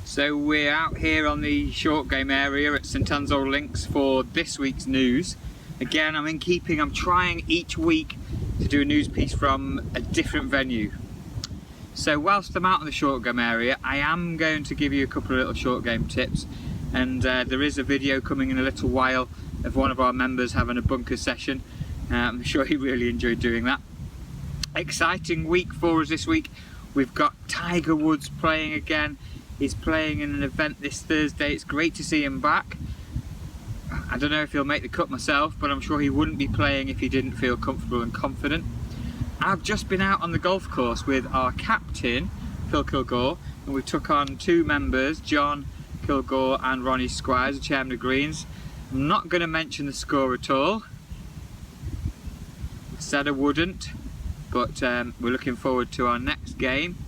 So we're out here on the short game area at St Anselm Links for this week's news. Again, I'm trying each week to do a news piece from a different venue. So whilst I'm out in the short game area, I am going to give you a couple of little short game tips, and there is a video coming in a little while of one of our members having a bunker session. I'm sure he really enjoyed doing that. Exciting week for us this week. We've got Tiger Woods playing again. He's playing in an event this Thursday. It's great to see him back. I don't know if he'll make the cut myself, but I'm sure he wouldn't be playing if he didn't feel comfortable and confident. I've just been out on the golf course with our captain, Phil Kilgore, and we took on two members, John Kilgore and Ronnie Squires, the chairman of Greens. I'm not going to mention the score at all. I said I wouldn't, but we're looking forward to our next game.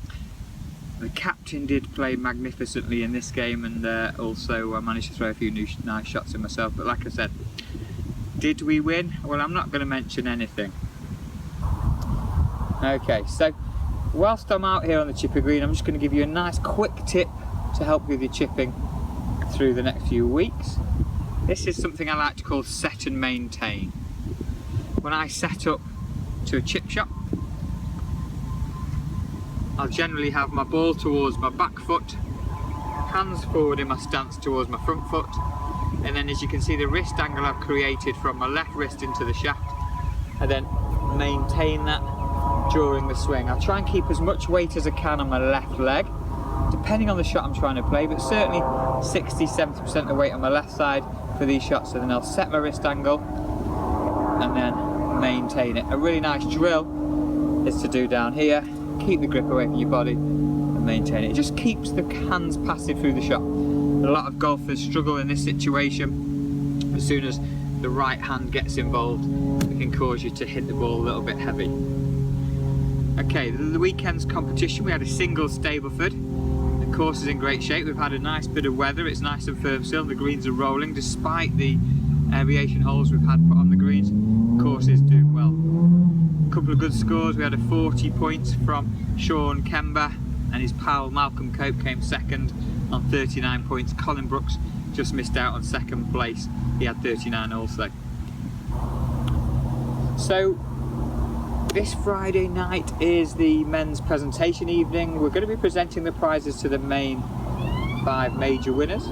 The captain did play magnificently in this game, and also I managed to throw a few nice shots in myself. But like I said, did we win? Well, I'm not going to mention anything. Okay, so whilst I'm out here on the chipping green, I'm just going to give you a nice quick tip to help you with your chipping through the next few weeks. This is something I like to call set and maintain. When I set up to a chip shot, I'll generally have my ball towards my back foot, hands forward in my stance towards my front foot, and then as you can see the wrist angle I've created from my left wrist into the shaft, and then maintain that during the swing. I'll try and keep as much weight as I can on my left leg, depending on the shot I'm trying to play, but certainly 60-70% of the weight on my left side for these shots. So then I'll set my wrist angle and then maintain it. A really nice drill is to do down here. Keep the grip away from your body and maintain it. It just keeps the hands passive through the shot. A lot of golfers struggle in this situation. As soon as the right hand gets involved, it can cause you to hit the ball a little bit heavy. Okay, the weekend's competition, we had a single Stableford. The course is in great shape. We've had a nice bit of weather. It's nice and firm still. The greens are rolling despite the aviation holes we've had put on the greens. The course is doing well. A couple of good scores. We had a 40 points from Sean Kember, and his pal Malcolm Cope came second on 39 points. Colin Brooks just missed out on second place. He had 39 also. So this Friday night is the men's presentation evening. We're going to be presenting the prizes to the main 5 major winners.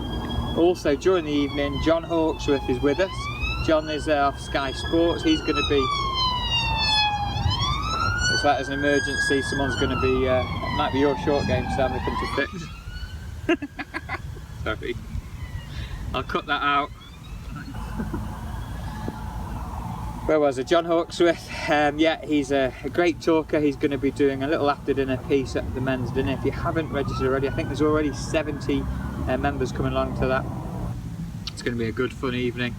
Also during the evening, John Hawksworth is with us. John is off Sky Sports. He's going to be, it's like there's an emergency, someone's going to be, it might be your short game, Sam, they come to fix. Sorry. I'll cut that out. Where was it? John Hawksworth. Yeah, he's a great talker. He's going to be doing a little after dinner piece at the men's dinner. If you haven't registered already, I think there's already 70 members coming along to that. It's going to be a good fun evening.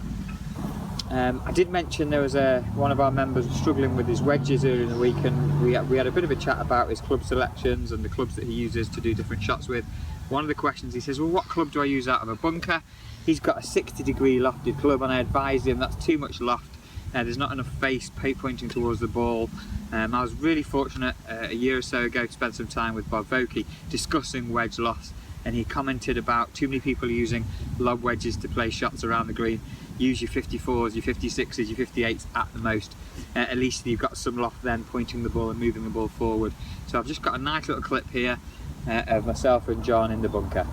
I did mention there was one of our members struggling with his wedges earlier in the week, and we had a bit of a chat about his club selections and the clubs that he uses to do different shots with. One of the questions, he says, well, what club do I use out of a bunker? He's got a 60-degree lofted club, and I advised him that's too much loft. There's not enough face pointing towards the ball. I was really fortunate a year or so ago to spend some time with Bob Vokey discussing wedge loss, and he commented about too many people using lob wedges to play shots around the green. Use your 54s, your 56s, your 58s at the most. At least you've got some loft then pointing the ball and moving the ball forward. So I've just got a nice little clip here of myself and John in the bunker.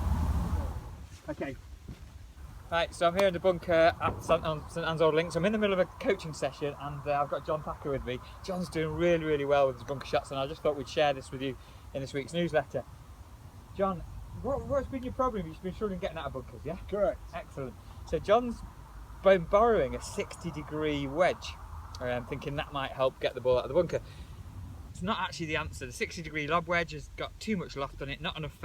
Okay. Right, so I'm here in the bunker at St Anselm Links. I'm in the middle of a coaching session, and I've got John Packer with me. John's doing really well with his bunker shots, and I just thought we'd share this with you in this week's newsletter. John, what's been your problem? You've been struggling getting out of bunkers, yeah? Correct. Excellent. So John's been borrowing a 60-degree wedge, thinking that might help get the ball out of the bunker. It's not actually the answer. The 60-degree lob wedge has got too much loft on it, not enough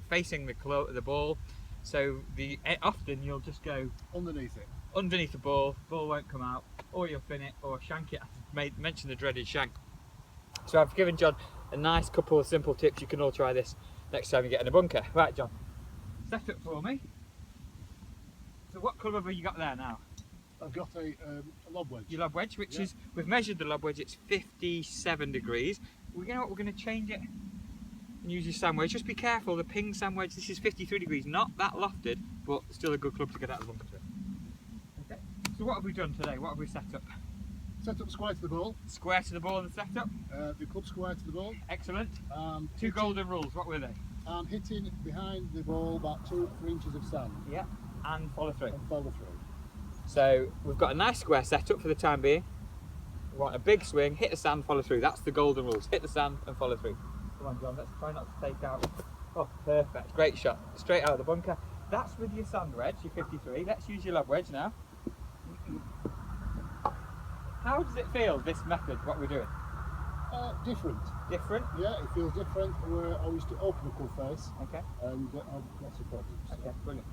facing the ball. So often you'll just go underneath the ball won't come out, or you'll fin it or shank it. I mentioned the dreaded shank. So I've given John a nice couple of simple tips. You can all try this next time you get in a bunker. Right, John, set it for me. So what colour have you got there now? I've got a lob wedge. Your lob wedge, which is, we've measured the lob wedge, it's 57 degrees. You know what, we're going to change it and use your sand wedge. Just be careful, the ping sand wedge, this is 53 degrees, not that lofted, but still a good club to get out of the bunker with. Okay, so what have we done today? What have we set up? Set up square to the ball. Square to the ball in the setup. The club square to the ball. Excellent. Two Hitting, golden rules, what were they? hitting behind the ball about 2 or 3 inches of sand. Yeah, and follow through. And follow through. So we've got a nice square setup for the time being. We want a big swing, hit the sand, follow through. That's the golden rules. Hit the sand and follow through. Come on, John, let's try not to take out. Oh, perfect. Great shot. Straight out of the bunker. That's with your sand wedge, your 53. Let's use your lob wedge now. How does it feel, this method, what we're doing? Different. Different? Yeah, it feels different. I used to open the club face. Okay. And have lots of problems. Okay, brilliant.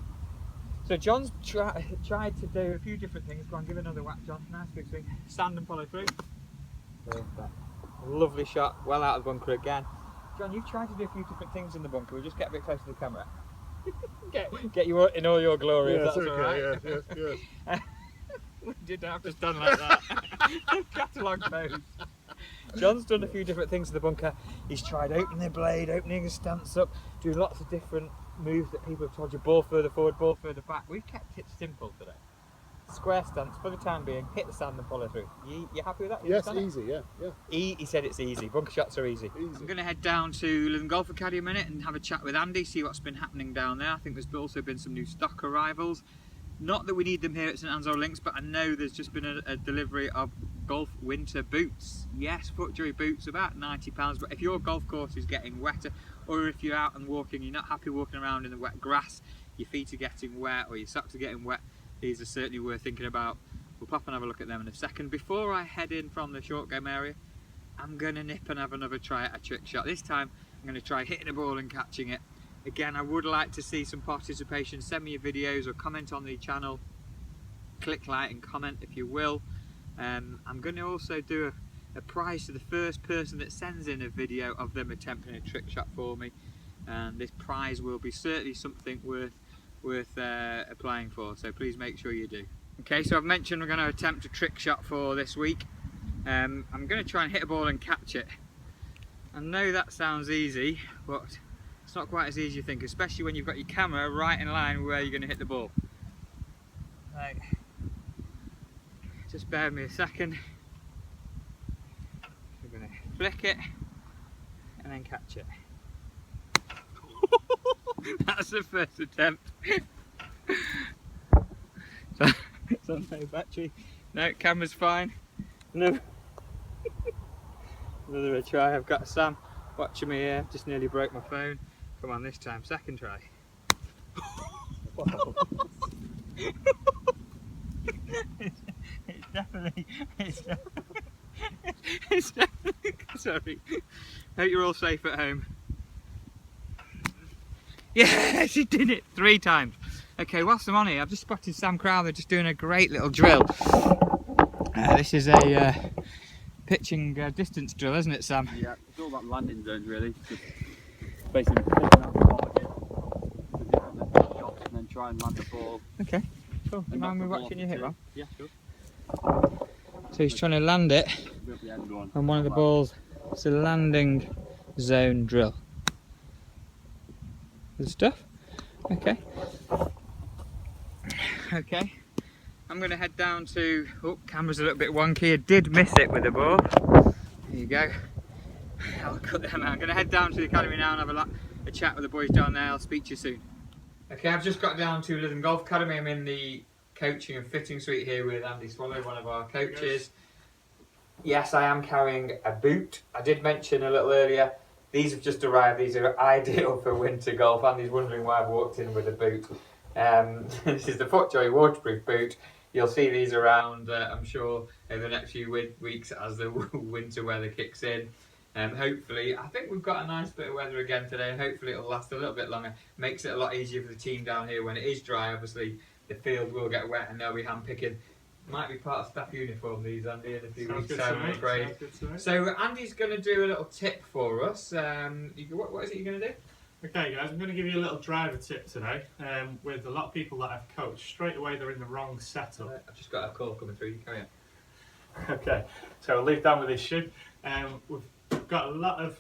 So John's tried to do a few different things. Go on, give another whack, John. Nice big swing. Stand and follow through. Perfect. Lovely shot. Well out of the bunker again. John, you've tried to do a few different things in the bunker. We'll just get a bit closer to the camera. get you in all your glory, if that's all right. Yes. We didn't have to stand like that. Catalogue pose. John's done a few different things in the bunker. He's tried opening the blade, opening his stance up, doing lots of different moves that people have told you, ball further forward, ball further back. We've kept it simple today. Square stance for the time being, hit the sand and follow through. You happy with that? Yes, easy, yeah. He said it's easy, bunker shots are easy. I'm going to head down to Lytham Golf Academy a minute and have a chat with Andy, see what's been happening down there. I think there's also been some new stock arrivals. Not that we need them here at St Anne's Old Links, but I know there's just been a delivery of golf winter boots. Yes, FootJoy boots, about £90, but if your golf course is getting wetter, or if you're out and walking, you're not happy walking around in the wet grass, your feet are getting wet or your socks are getting wet, these are certainly worth thinking about. We'll pop and have a look at them in a second. Before I head in from the short game area, I'm going to nip and have another try at a trick shot. This time I'm going to try hitting the ball and catching it. Again, I would like to see some participation. Send me your videos or comment on the channel. Click like and comment if you will. I'm going to also do a prize to the first person that sends in a video of them attempting a trick shot for me. And this prize will be certainly something worth applying for, so please make sure you do. Okay, so I've mentioned we're going to attempt a trick shot for this week. I'm going to try and hit a ball and catch it. I know that sounds easy, but it's not quite as easy as you think, especially when you've got your camera right in line with where you're going to hit the ball. Right. Just bear with me a second. We're going to flick it and then catch it. That's the first attempt. It's on no battery. No, camera's fine. No. Another try. I've got Sam watching me here. Just nearly broke my phone. Come on, this time. Second try. It's definitely. Sorry. Hope you're all safe at home. Yes, he did it 3 times. Okay, whilst I'm on here, I've just spotted Sam Crowther just doing a great little drill. This is a pitching distance drill, isn't it, Sam? Yeah, it's all about landing zones, really. Just basically picking out the target, the different shots, and then try and land the ball. Okay, cool. Do you mind me watching you hit one? Yeah, sure. So he's trying to land it on one of the balls. It's a landing zone drill. Good stuff. Okay. Okay. I'm going to head down to. Oh, camera's a little bit wonky. I did miss it with the ball. There you go. I'll cut them out. I'm going to head down to the academy now and have a chat with the boys down there. I'll speak to you soon. Okay, I've just got down to Lytham Golf Academy. I'm in the coaching and fitting suite here with Andy Swallow, one of our coaches. Yes, I am carrying a boot. I did mention a little earlier. These have just arrived. These are ideal for winter golf. Andy's wondering why I've walked in with a boot. This is the FootJoy waterproof boot. You'll see these around, I'm sure, in the next few weeks as the winter weather kicks in. Hopefully, I think we've got a nice bit of weather again today, and hopefully it'll last a little bit longer. Makes it a lot easier for the team down here when it is dry. Obviously, the field will get wet and they'll be hand picking. Might be part of staff uniform, these, Andy, in a few weeks' time, I'm afraid. So Andy's going to do a little tip for us. What is it you're going to do? Okay guys, I'm going to give you a little driver tip today. With a lot of people that I've coached, straight away they're in the wrong setup. I've just got a call coming through, you carry on. Okay, so I'll leave that with this shoe. We've got a lot of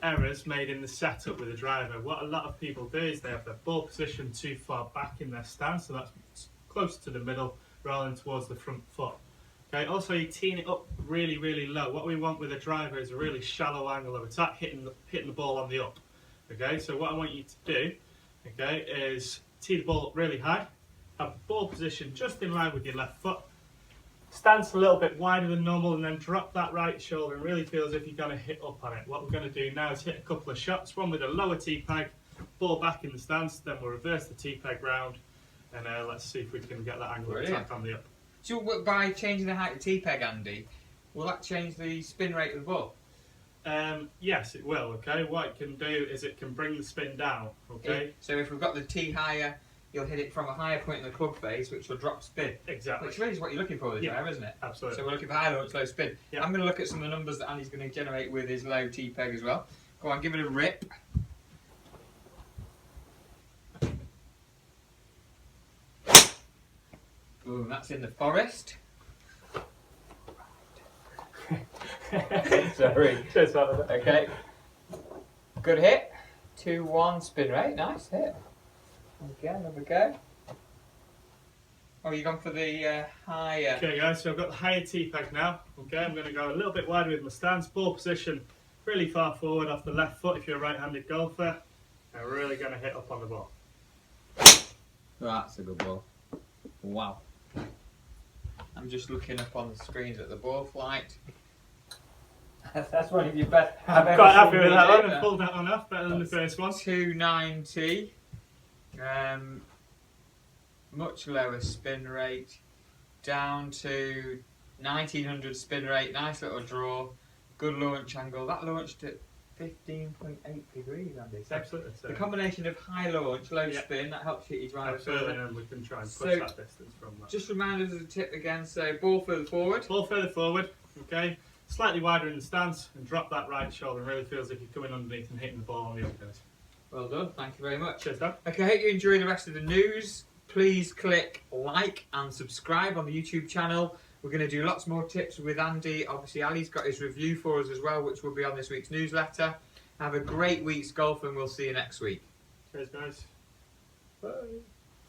errors made in the setup with the driver. What a lot of people do is they have their ball position too far back in their stance, so that's close to the middle rather than towards the front foot. Okay, also you teeing it up really, really low. What we want with a driver is a really shallow angle of attack, hitting the ball on the up. Okay, so what I want you to do, okay, is tee the ball up really high, have the ball position just in line with your left foot, stance a little bit wider than normal, and then drop that right shoulder and really feel as if you're going to hit up on it. What we're going to do now is hit a couple of shots, one with a lower tee peg, ball back in the stance, then we'll reverse the tee peg round, and let's see if we can get that angle of attack on the up. So by changing the height of the tee peg, Andy, will that change the spin rate of the ball? Yes, it will. Okay, what it can do is it can bring the spin down. Okay, so if we've got the tee higher, you'll hit it from a higher point in the club face, which will drop spin. Exactly. Which really is what you're looking for with this driver, isn't it? Absolutely. So we're looking for high launch, low spin. Yeah. I'm going to look at some of the numbers that Andy's going to generate with his low tee peg as well. Go on, give it a rip. Boom, that's in the forest. Sorry. Okay. Good hit. 2-1 spin rate. Nice hit. Okay, another go. Oh, you gone for the higher. Okay, guys. So I've got the higher tee peg now. Okay, I'm going to go a little bit wider with my stance. Ball position really far forward off the left foot if you're a right-handed golfer. I'm really going to hit up on the ball. That's a good ball. Wow. I'm just looking up on the screens at the ball flight. That's one of your best. I'm quite happy with that one. I pulled that one off better than the first one. 290. Much lower spin rate. Down to 1900 spin rate. Nice little draw. Good launch angle. That launched at 15.8 degrees, Andy. So Absolutely. the combination of high launch, low spin, that helps hit your driver Absolutely, further. and we can try and push So, that distance from that. Just remind us of the tip again. So ball further forward. Ball further forward, okay, slightly wider in the stance, and drop that right shoulder and really feels as if you're coming underneath and hitting the ball on the up, guys. Well done. Thank you very much. Cheers, Dan. Okay, I hope you enjoy the rest of the news. Please click like and subscribe on the YouTube channel. We're going to do lots more tips with Andy. Obviously, Ali's got his review for us as well, which will be on this week's newsletter. Have a great week's golf, and we'll see you next week. Cheers, guys. Bye.